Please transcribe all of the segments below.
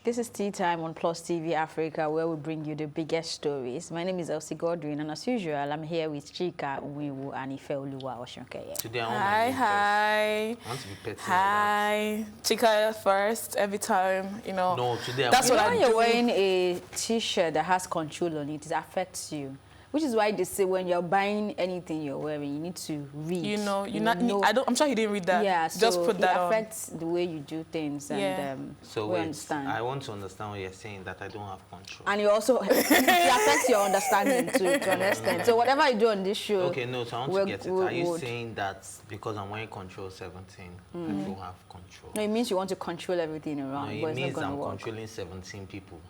This is Tea Time on Plus TV Africa, where we bring you the biggest stories. My name is Elsie Godwin, and as usual, I'm here with Chika, Uwiwu, and Ifeoluwa Oshonkeye. Today I want Hi. I want to be petty. Hi. Chika first, every time, you know. No, today that's what I when do. you're wearing a T-shirt that has control on it, it affects you. Which is why they say when you're buying anything you're wearing, you need to read. You know, I'm sure he didn't read that. Yeah, so just put that it affects the way you do things, and so we understand. I want to understand what you're saying, that I don't have control. And you also it affects your understanding too, to understand. So whatever you do on this show, okay, no, so I want to get it. Are you saying that because I'm wearing control 17, I don't have control? No, it means you want to control everything around. No, but it it's means not I'm work. controlling 17 people.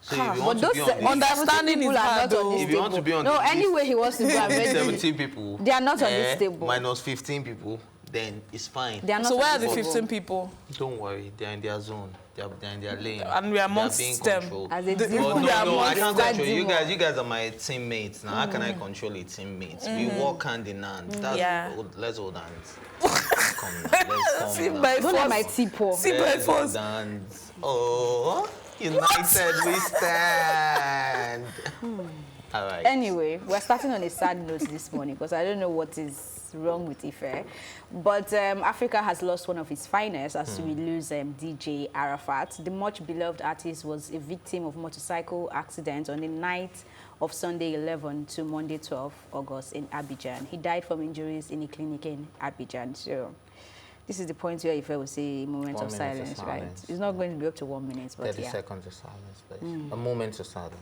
So But if you want to those be on this, understanding people is are hard, not on though. this If you want to table. be on No, this anyway he wants to go and read 17 people. They are not on this table. Minus 15 people, then it's fine. They are not So on where are this the table. 15 people? Don't worry, they're in their zone. They're in their lane. And we are amongst being them. controlled. As a The- demon. Oh, We are no, I amongst can't that control you demon. guys. You guys are my teammates. Now, how can I control a teammate? We work hand in hand. That's Yeah. let's hold hands. Come now, let's See, come by now. Don't let my force. tea pour. See, by Let's hold force. hands. Oh, united we stand. All right. Anyway, we're starting on a sad note this morning because I don't know what is wrong with Ife. But Africa has lost one of its finest as we lose DJ Arafat. The much beloved artist was a victim of motorcycle accident on the night of Sunday 11 to Monday 12 August in Abidjan. He died from injuries in a clinic in Abidjan. So this is the point where Ife will say a moment of silence, right? It's not going to be up to 1 minute, but 30 yeah. seconds of silence, please. A moment of silence.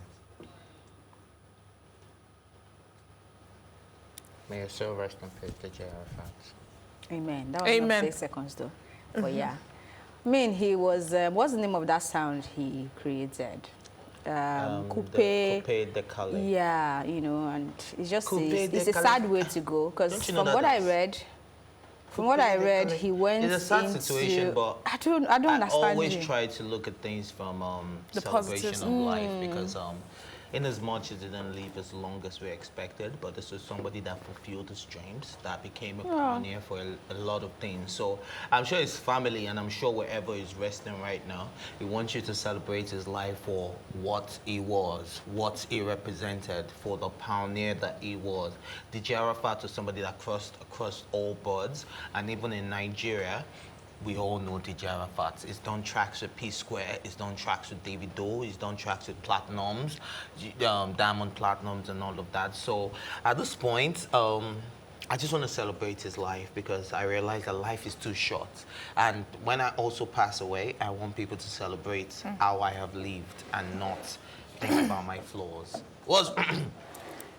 May your soul rest in peace, DJ Arafat. Amen. That was Amen. not 6 seconds though. But yeah. I mean, he was, what's the name of that sound he created? Coupe. The color. Yeah, you know, and it's just Coupe it's de a Calais. sad way to go because Don't you know from that what I dance? read, from what I read, he went It's a sad into, situation, but I don't I understand. always you. try to look at things from The celebration positives. of life, because in as much as it didn't live as long as we expected, but this was somebody that fulfilled his dreams, that became a pioneer for a lot of things. So I'm sure his family, and I'm sure wherever he's resting right now, he wants you to celebrate his life for what he was, what he represented, for the pioneer that he was. DJ Arafat was somebody that crossed across all boards, and even in Nigeria, we all know DJ Arafat. He's done tracks with P Square, he's done tracks with David Doe, he's done tracks with Platinums, Diamond Platinums and all of that. So at this point, I just want to celebrate his life because I realize that life is too short. And when I also pass away, I want people to celebrate how I have lived and not think about my flaws.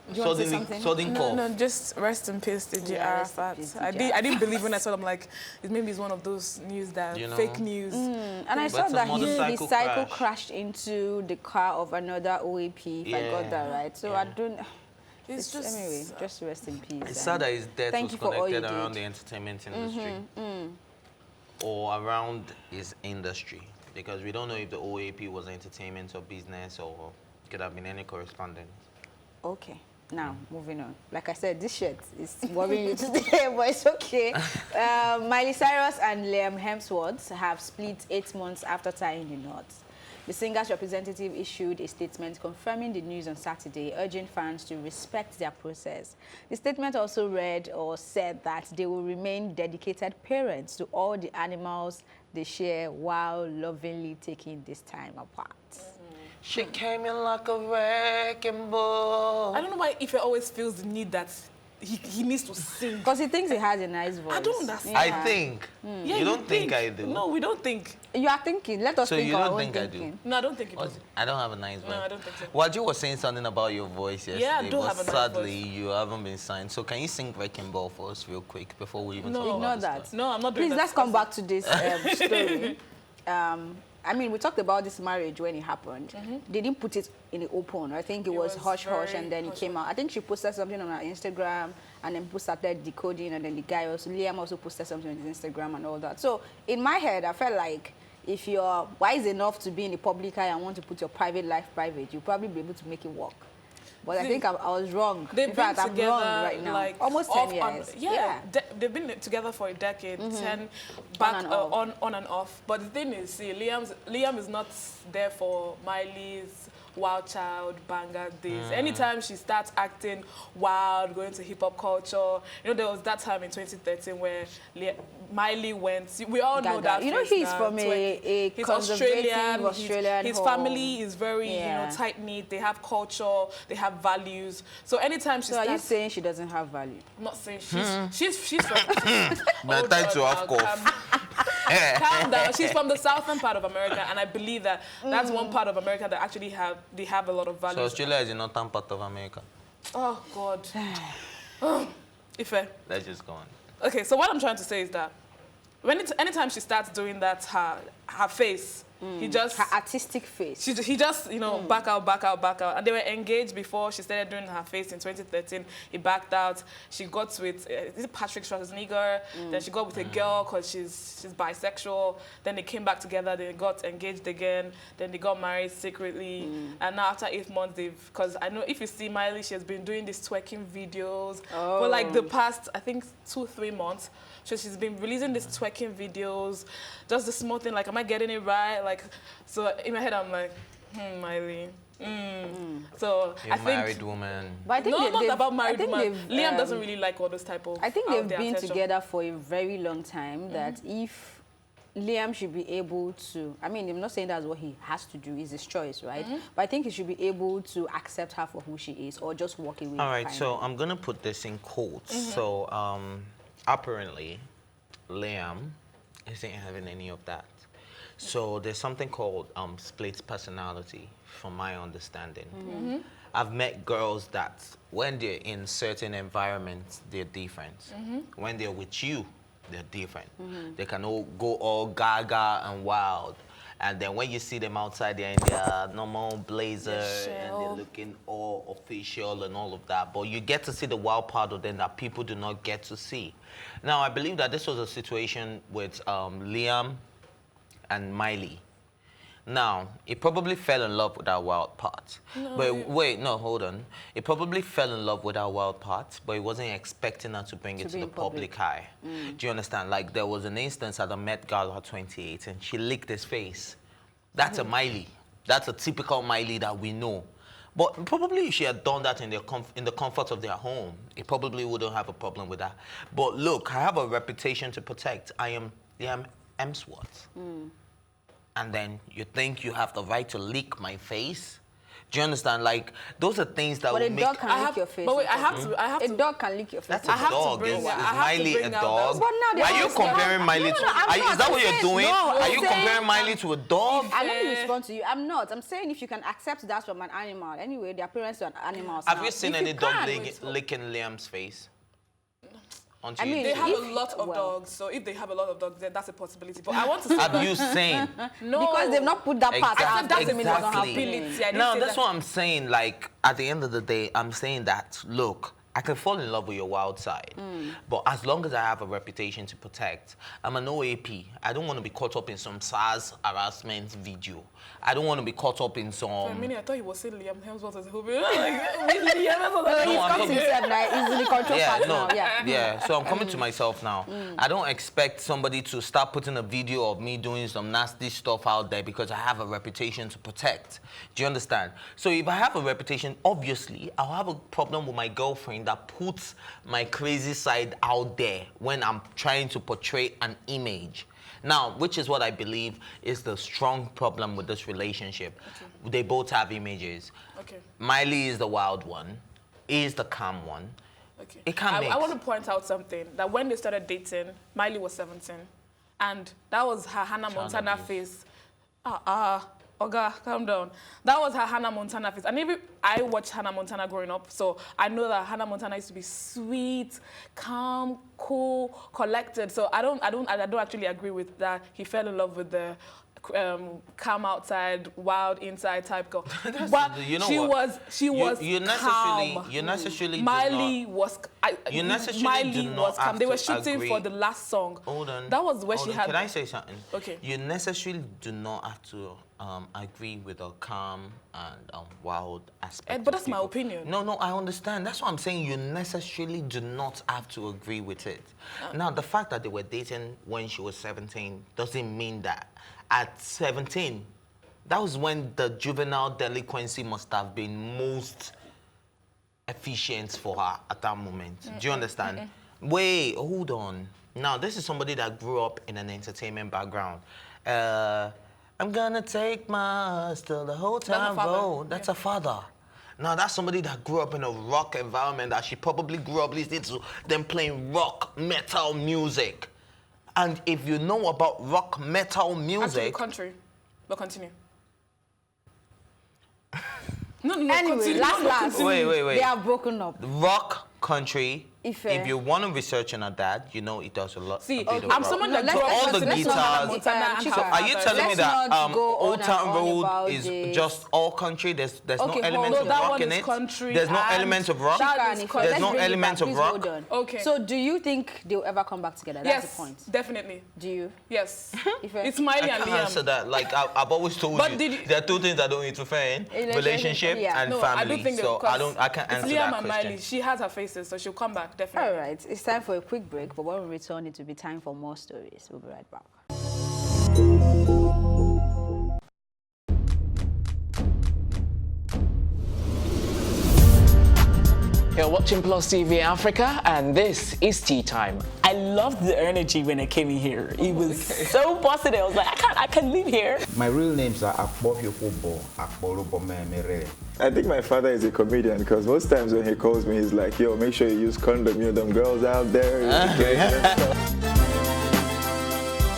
Do you want to say something? No, just rest in peace, DJ Yeah, rest in Arafat. peace, I DJ didn't believe when I saw him, like, maybe it's one of those news that, You know? fake news. And I But saw it's a that the motorcycle cycle crash. crashed into the car of another OAP, if I got that right. So I don't... It's just... Anyway, just rest in peace. It's sad that his death thank was you for all you connected around did. the entertainment industry or around his industry, because we don't know if the OAP was entertainment or business or could have been any correspondence. Okay. Now, moving on. Like I said, this shirt is worrying you today, but it's okay. Miley, Cyrus and Hemsworth have split 8 months after tying the knot. The singer's representative issued a statement confirming the news on Saturday, urging fans to respect their process. The statement also read or said that they will remain dedicated parents to all the animals they share while lovingly taking this time apart. She came in like a wrecking ball. I don't know why Ife always feels the need that he needs to sing. Because he thinks he has a nice voice. I don't understand. I think. Yeah, You don't think I do? No, we don't think. You are thinking. Let us So think you our don't own think I do? thinking. No, I don't think it What's does. it? I don't have a nice voice. No, I don't think so. Waju was saying something about your voice yesterday, Yeah, I do but have a nice sadly voice. you haven't been signed. So can you sing Wrecking Ball for us real quick before we even No. talk Ignore about this that. stuff? No, I'm not doing Please, that. let's come back to this story. I mean, we talked about this marriage when it happened. They didn't put it in the open. I think it was hush-hush, very and then it hush-hush. came out. I think she posted something on her Instagram, and then people started decoding, and then the guy also, Liam also posted something on his Instagram and all that. So, in my head, I felt like if you're wise enough to be in the public eye and want to put your private life private, you'll probably be able to make it work. But I think I was wrong. They've In been fact, I'm together wrong right now. like Almost 10 years. Yeah, they've been together for a decade, 10 back on and off. But the thing is, see, Liam is not there for Miley's wild child banger days. Anytime she starts acting wild, going to hip hop culture, you know, there was that time in 2013 where Miley went. We all know that. You know, he's from a he's Australian his home. family is very you know, tight knit. They have culture, they have values. So anytime she starts, are you saying she doesn't have value? I'm not saying she's from. But time to have Calm down. She's from the southern part of America, and I believe that that's one part of America that actually have a lot of values. So Australia is the northern part of America. Oh God. Ife. Let's just go on. Okay, so what I'm trying to say is that anytime she starts doing that, her face, he just her artistic face. He just, you know, back out. And they were engaged before she started doing her face in 2013. He backed out. She got with is it Patrick Schwarzenegger. Then she got with a girl because she's bisexual. Then they came back together. They got engaged again. Then they got married secretly. And now after 8 months, because I know if you see Miley, she has been doing these twerking videos for like the past, I think, 2-3 months. So she's been releasing these twerking videos, just the small thing, like, am I getting it right? Like, so in my head, I'm like, Miley. So You're I think married woman. But I think not about married woman. Liam doesn't um, really like all those type of. I think they've been attention. together for a very long time. That if Liam should be able to, I mean, I'm not saying that's what he has to do, it's his choice, right? But I think he should be able to accept her for who she is, or just walk away. All right, so I'm gonna put this in quotes. So apparently, Liam isn't having any of that. So there's something called split personality, from my understanding. I've met girls that when they're in certain environments, they're different. When they're with you, they're different. They can all go all gaga and wild. And then when you see them outside, they're in their normal blazer and they're looking all official and all of that. But you get to see the wild part of them that people do not get to see. Now, I believe that this was a situation with Liam and Miley. Now, he probably fell in love with that wild part. Wait, no, hold on. He probably fell in love with that wild part, but he wasn't expecting her to bring it to the public eye. Do you understand? Like, there was an instance at the Met Gala 28, and she licked his face. That's a Miley. That's a typical Miley that we know. But probably if she had done that in the comfort of their home, it probably wouldn't have a problem with that. But look, I have a reputation to protect. I am Hemsworth. And then you think you have the right to lick my face? Do you understand? Like, those are things that will make... But a dog can lick your face. But wait, I have to... A dog can lick your face. That's a dog. Is Miley a dog? But now are you comparing Miley to... Is that what you're doing? Are you comparing Miley to a dog? I'm not respond to you. I'm not. I'm saying if you can accept that from an animal. Anyway, their parents are animals. Have you seen any dog licking Liam's face? I mean, they have a lot of dogs, so if they have a lot of dogs, then that's a possibility. But I want to say have you seen? No. Because they've not put that part out. Exactly. No, that's what I'm saying. Like, at the end of the day, I'm saying that, look, I can fall in love with your wild side. But as long as I have a reputation to protect, I'm an OAP. I don't want to be caught up in some SARS harassment video. I don't want to be caught up in some... For a minute, I thought you were saying Liam Hemsworth as a hobby. Yeah, so I'm coming to myself now. I don't expect somebody to start putting a video of me doing some nasty stuff out there because I have a reputation to protect. Do you understand? So if I have a reputation, obviously, I'll have a problem with my girlfriend that puts my crazy side out there when I'm trying to portray an image. Now, which is what I believe is the strong problem with this relationship. They both have images. Miley is the wild one. He is the calm one. It can't mix. I want to point out something, that when they started dating, Miley was 17. And that was her Hannah Montana face. Oga, calm down. That was her Hannah Montana face. And maybe I watched Hannah Montana growing up, so I know that Hannah Montana used to be sweet, calm, cool, collected. So I don't actually agree with that. He fell in love with the calm outside, wild inside type girl. But you know she was calm. You necessarily Miley was. You necessarily Miley do not was calm. have They were to shooting agree. for the last song. Hold on. That was where she had. Can I say something? Okay. You necessarily do not have to agree with a calm and wild aspect aspect. But that's of my people. opinion. No, I understand. That's what I'm saying. You necessarily do not have to agree with it. Now, the fact that they were dating when she was 17 doesn't mean that at 17, that was when the juvenile delinquency must have been most efficient for her at that moment. Do you understand? Wait, hold on. Now, this is somebody that grew up in an entertainment background. I'm gonna take my ass to the hotel road. That's a father. Now, that's somebody that grew up in a rock environment that she probably grew up listening to them playing rock metal music. And if you know about rock metal music... Actually, country. But continue. No, Anyway, continue. last. Wait. They are broken up. Rock country. Ife. If you want to research on her dad, you know it does a lot. See, a bit of I'm rock. someone that let's- grew up all the listening to guitars. Hannah Montana and So her Are you father. telling me Let's that not go on Old and Town on Road about is this. just all country? There's no Okay, elements hold of on. That rock one in is it? country There's no and elements of rock? that Chika, is and correct. There's no let's bring it elements back. of Please rock? hold on. Okay. So do you think they'll ever come back together? That's the point. Yes, definitely. Do you? Yes. Ife? It's Miley I and can't answer Liam. that. Like I've always told But you, did you- there are two things that don't interfere in relationship yeah. and No, family. I do think so I can't it's answer Liam that and question. Miley. She has her faces, so she'll come back, definitely. All right, it's time for a quick break, but when we return, it will be time for more stories. We'll be right back. You're watching Plus TV Africa, and this is Tea Time. I loved the energy when I came in here. It was so positive. I was like, I can live here. My real names are Akbofio Fobo, Akborobo Mere. I think my father is a comedian because most times when he calls me, he's like, yo, make sure you use condom. You know, them girls out there.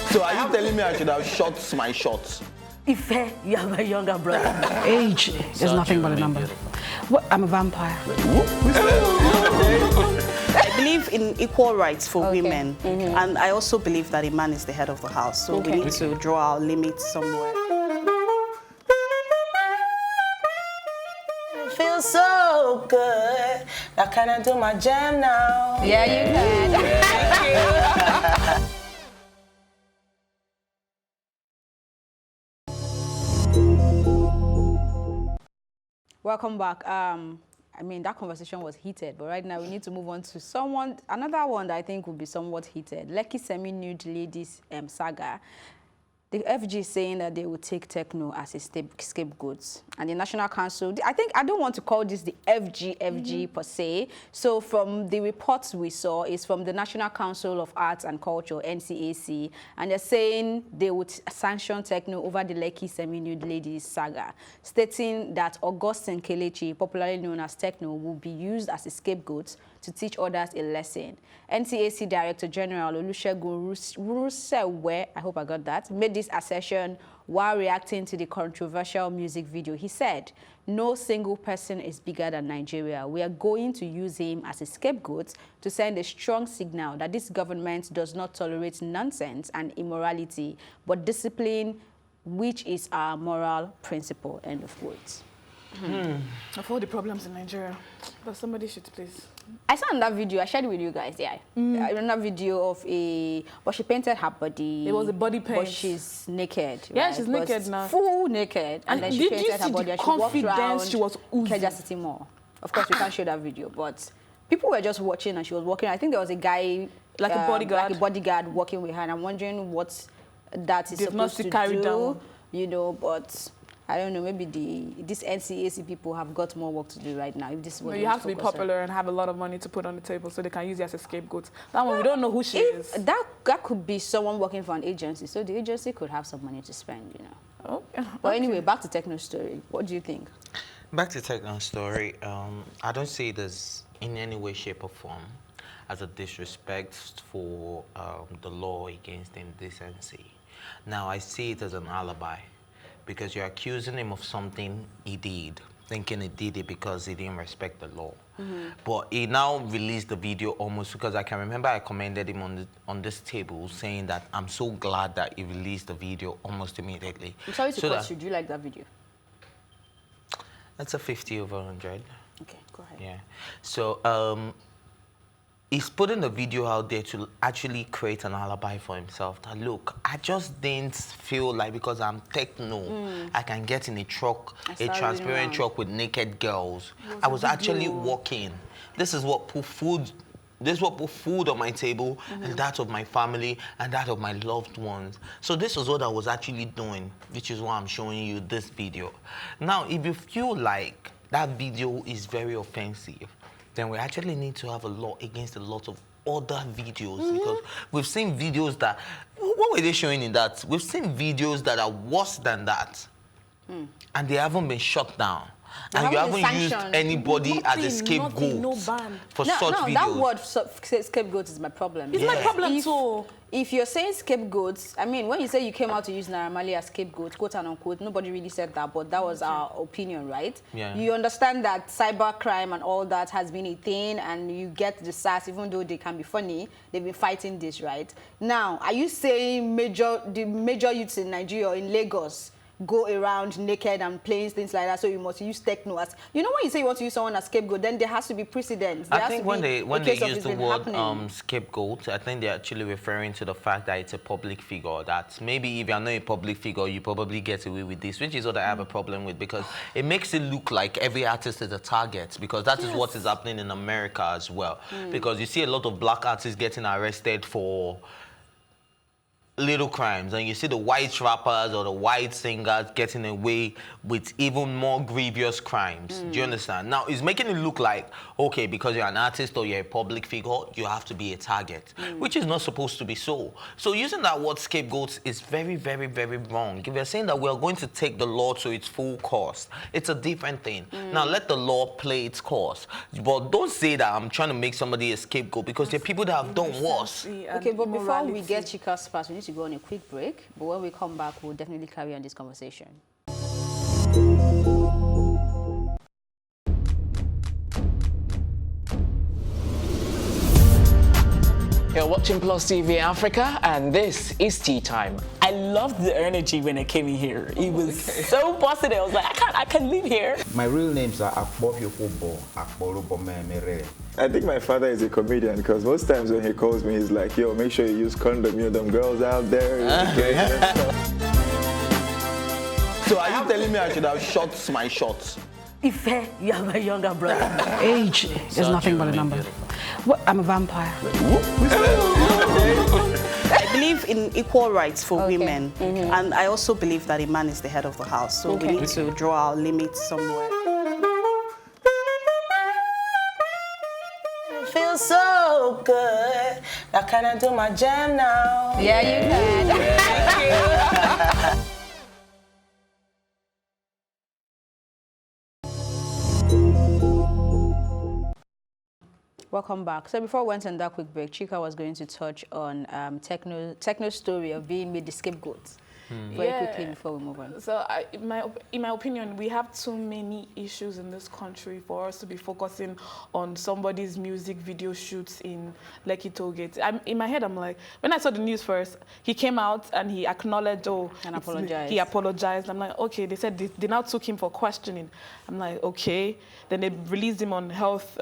So are you telling me I should have shot my shots? Ife, you have a younger brother. Age is nothing but a number. Well, I'm a vampire. I believe in equal rights for women, and I also believe that a man is the head of the house, so we need to draw our limits somewhere. It feels so good. Now can I do my jam now? Yeah, you can. Welcome back. I mean, that conversation was heated, but right now we need to move on to another one that I think will be somewhat heated. Lekki semi-nude ladies saga. The FG is saying that they will take Tekno as a scapegoat. And the National Council, I don't want to call this the FG per se. So from the reports we saw, is from the National Council of Arts and Culture, NCAC, and they're saying they would sanction Tekno over the Lekki semi-nude ladies saga, stating that Augustine Kelechi, popularly known as Tekno, will be used as a scapegoat to teach others a lesson. NCAC Director General Olusegun Rusewe, I hope I got that, made this assertion while reacting to the controversial music video. He said, "No single person is bigger than Nigeria. We are going to use him as a scapegoat to send a strong signal that this government does not tolerate nonsense and immorality, but discipline, which is our moral principle." End of quote. Of all the problems in Nigeria, but somebody should please. I saw in that video, I shared it with you guys, yeah. I saw that video of but she painted her body. It was a body paint. But she's naked. Yeah, right? she's But naked now. Full naked. And then she did you painted her see body the and she walked confidence around she was oozing? Keja City Mall. Of course, we can't show that video, but people were just watching and she was walking. I think there was a guy, Like a bodyguard. like a bodyguard walking with her, and I'm wondering what that is They've not supposed to carry do, down. you know, but I don't know, maybe these NCAC people have got more work to do right now. If this is what No, they you want have to be focus on. popular and have a lot of money to put on the table so they can use you as a scapegoat. That one, we don't know who she is. That could be someone working for an agency, so the agency could have some money to spend, you know. Oh, yeah. But anyway, back to Tekno's story. What do you think? Back to Tekno's story, I don't see this in any way, shape, or form as a disrespect for the law against indecency. Now, I see it as an alibi because you're accusing him of something he did, thinking he did it because he didn't respect the law. But he now released the video almost because I can remember I commended him on this table saying that I'm so glad that he released the video almost immediately. I'm sorry to So cut you. Do you like that video? That's a 50/100. Okay, go ahead. Yeah. So he's putting the video out there to actually create an alibi for himself. That look, I just didn't feel like because I'm Tekno, I can get in a truck, a transparent truck with naked girls. I was actually walking. This is what put food. This is what put food on my table, and that of my family, and that of my loved ones. So this is what I was actually doing, which is why I'm showing you this video. Now, if you feel like that video is very offensive, then we actually need to have a law against a lot of other videos because we've seen videos that, what were they showing in that? We've seen videos that are worse than that, and they haven't been shut down. And you haven't used anybody as a scapegoat for such videos. That word scapegoat is my problem. It's my problem too. If you're saying scapegoats, I mean, when you say you came out to use Naira Marley as scapegoat, quote and unquote, nobody really said that, but that was our opinion, right? Yeah. You understand that cybercrime and all that has been a thing, and you get the SARS, even though they can be funny, they've been fighting this, right? Now, are you saying the major youths in Nigeria, in Lagos, go around naked and playing things like that, so you must use Tekno as... You know when you say you want to use someone as scapegoat, then there has to be precedent. I think when they use the word scapegoat, I think they're actually referring to the fact that it's a public figure, that maybe if you're not a public figure, you probably get away with this, which is what I have a problem with, because it makes it look like every artist is a target, because that is what is happening in America as well. Because you see a lot of black artists getting arrested for little crimes, and you see the white rappers or the white singers getting away with even more grievous crimes. Do you understand? Now, it's making it look like, okay, because you're an artist or you're a public figure, you have to be a target, which is not supposed to be so. So using that word scapegoat is very, very, very wrong. If you're saying that we're going to take the law to its full course, it's a different thing. Now, let the law play its course. But don't say that I'm trying to make somebody a scapegoat, because there are people that have done worse. Okay, but before we get Chika's fast, we need to go on a quick break. But when we come back, we'll definitely carry on this conversation. You're watching Plus TV Africa, and this is Tea Time. I loved the energy when I came in here. It was so positive. I was like, I can't leave here. My real names are Akbofyofobo, Akborobomemere. I think my father is a comedian, because most times when he calls me, he's like, yo, make sure you use condom, you know, them girls out there. So are you telling me I should have shot my shots? Ife, you are my younger brother. Age is nothing but a number. What? I'm a vampire. I believe in equal rights for women, and I also believe that a man is the head of the house, so we need to draw our limits somewhere. Feels so good. Now can I do my jam now? Yeah, you can. Thank you. Welcome back. So before we went on that quick break, Chika was going to touch on Tekno's story of being made the scapegoat. Very quickly before we move on. So in my opinion, we have too many issues in this country for us to be focusing on somebody's music video shoots in Lekki Tollgate. In my head, I'm like, when I saw the news first, he came out and he acknowledged, and apologized. He apologized. I'm like, okay. They said they now took him for questioning. I'm like, okay. Then they released him on health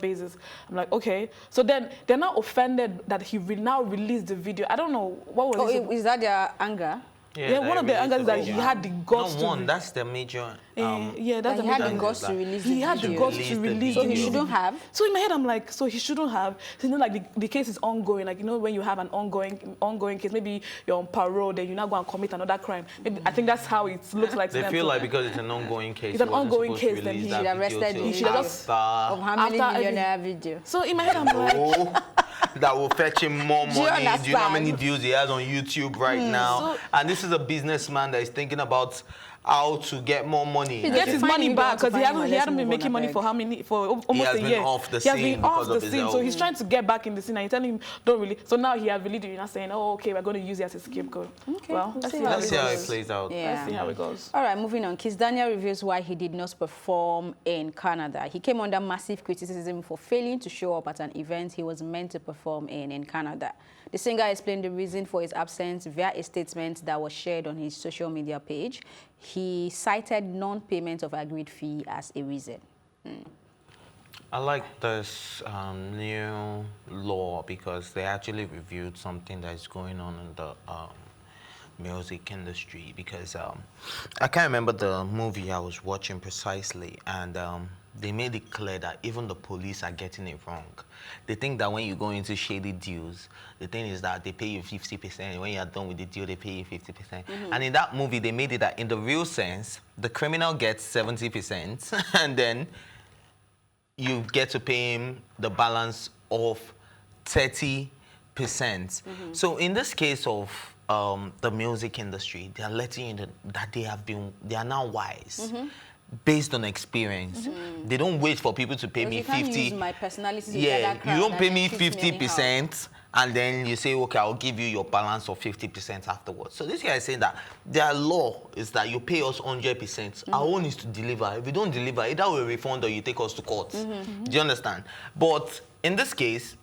basis. I'm like, okay. So then they're now offended that he now released the video. I don't know what was it. Is that their anger? Yeah, one of the angers is that he had the guts to... that's the major... yeah, that's the major... He had the guts to release the video. He had the guts to release the video. So he shouldn't have? So in my head, I'm like, so he shouldn't have. So, you know, like, the case is ongoing. Like, you know, when you have an ongoing case, maybe you're on parole, then you're not going to commit another crime. Maybe, I think that's how it looks like to them. They feel like because it's an ongoing case, it's an ongoing case, then he should arrested him. He should have just... Of how many millionaire video? So in my head, I'm like... that will fetch him more money. Do you know how many views he has on YouTube right now? And this is a businessman that is thinking about how to get more money. He gets his money back because he hasn't been making money for almost a year. He has been off the scene. He has been off the scene, so he's trying to get back in the scene. And you're telling him, don't really. So now he has released it. You're not saying, oh, okay, we're going to use it as a scapegoat. Okay. Well, let's see how it plays out. Yeah. Let's see how it goes. All right, moving on. Kizz Daniel reveals why he did not perform in Canada. He came under massive criticism for failing to show up at an event he was meant to perform in Canada. The singer explained the reason for his absence via a statement that was shared on his social media page. He cited non-payment of agreed fee as a reason. I like this new law because they actually reviewed something that is going on in the music industry. Because I can't remember the movie I was watching precisely, and they made it clear that even the police are getting it wrong. They think that when you go into shady deals, the thing is that they pay you 50%. When you're done with the deal, they pay you 50%. And in that movie, they made it that in the real sense, the criminal gets 70%, and then you get to pay him the balance of 30%. So in this case of the music industry, they are letting you know that they are now wise. Based on experience. They don't wait for people to pay me 50. You can't use my personality to yeah, get that you don't pay me crowd, 50% and then you say, okay, I'll give you your balance of 50% afterwards. So this guy is saying that their law is that you pay us 100%. Our own is to deliver. If we don't deliver, either we refund or you take us to court. Do you understand? But in this case,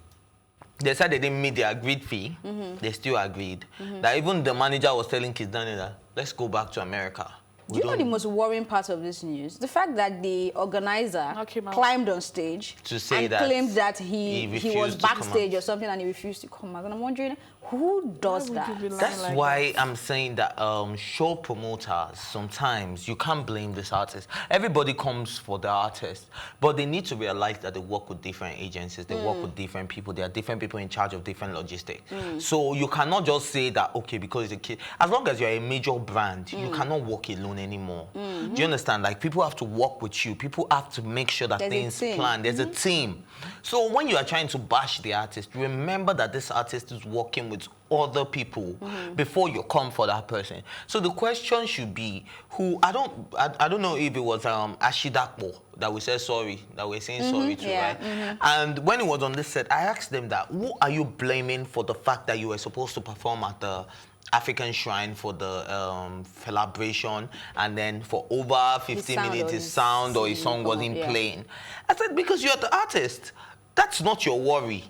they said they didn't meet the agreed fee. They still agreed. That even the manager was telling Kizz that, let's go back to America. Do you know the most worrying part of this news? The fact that the organizer climbed on stage to say and that claimed that he was backstage or something and he refused to come out. And I'm wondering, who does that? That's why I'm saying that show promoters, sometimes you can't blame this artist. Everybody comes for the artist, but they need to realize that they work with different agencies, they work with different people, there are different people in charge of different logistics. So you cannot just say that, okay, because it's a kid. As long as you're a major brand, you cannot work alone anymore. Do you understand? Like, people have to work with you. People have to make sure that things plan. There's a team. So when you are trying to bash the artist, remember that this artist is working with other people before you come for that person. So the question should be, who I don't know if it was Ashidakpo that we said sorry, that we're saying sorry to, right? And when it was on this set, I asked them that, who are you blaming for the fact that you were supposed to perform at the African Shrine for the celebration, and then for over 15 minutes his sound or his song wasn't playing? I said, because you're the artist. That's not your worry.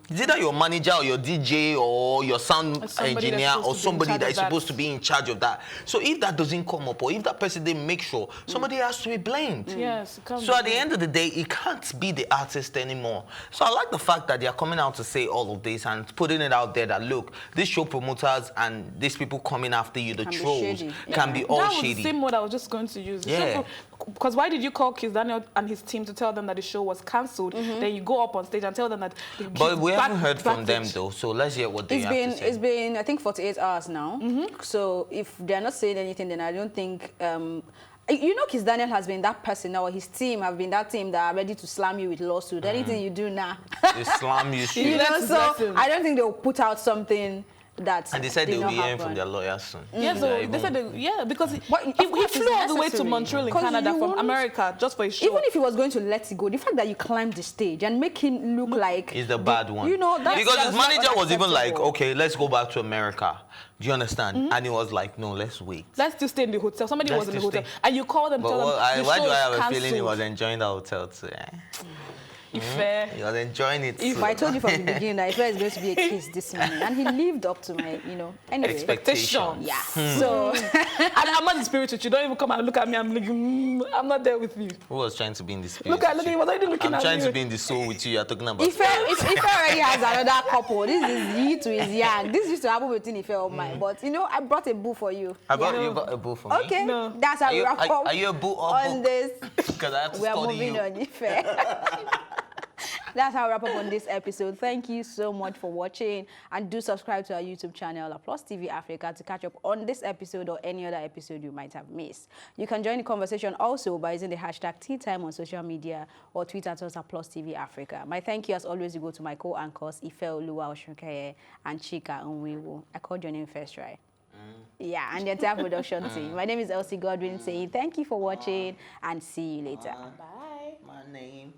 It's either your manager or your DJ or your sound engineer or somebody that is supposed to be in charge of that. So if that doesn't come up, or if that person didn't make sure, somebody has to be blamed. Yes. So at the end of the day, it can't be the artist anymore. So I like the fact that they are coming out to say all of this and putting it out there that, look, these show promoters and these people coming after you, the trolls, can be all shady. That was the same word I was just going to use. Yeah. Because why did you call Kizz Daniel and his team to tell them that the show was cancelled? Then you go up on stage and tell them that... But we haven't heard from them, though, so let's hear what they have to say. It's been, I think, 48 hours now. So if they're not saying anything, then I don't think... you know, Kizz Daniel has been that person, or his team have been that team that are ready to slam you with lawsuit. Anything you do now. They slam you straight. You know, so I don't think they'll put out something... And they said they'll be hearing from their lawyers soon. Yeah, so they said, because he flew all the way to Montreal in Canada from America just for a show. Even if he was going to let it go, the fact that you climbed the stage and make him look like... He's the bad one. You know, that's... Because his manager was even like, okay, let's go back to America. Do you understand? And he was like, no, let's wait. Let's still stay in the hotel. Somebody was in the hotel. And you called them and tell them, why do I have a feeling he was enjoying the hotel too? He was enjoying it. If I told you from the beginning that Ife is going to be a Kizz this morning, and he lived up to my, anyway. Expectation. Yeah. So, and I'm not in spirit with you. Don't even come and look at me. I'm like, I'm not there with you. Who was trying to be in the spirit? Look at he was already looking at me. I'm trying to be in the soul with you. You're talking about. Ife already has another couple. This is Yi to his yang. This used to happen between Ife and mine. But I brought a boo for you. You brought a boo for me? Okay. That's how we wrap up. Are you a boo or on this? Because I have to study you. We are moving on, Ife. That's how we wrap up on this episode. Thank you so much for watching, and do subscribe to our YouTube channel, Plus TV Africa, to catch up on this episode or any other episode you might have missed. You can join the conversation also by using the hashtag #TeaTime on social media or tweet at us at Plus TV Africa. My thank you as always go to my co-anchors Ife Oluwa Oshunkeye and Chika Onwiwu. I called your name first, right? Yeah, and the entire production team. My name is Elsie Godwin saying thank you for watching and see you later. Bye. My name.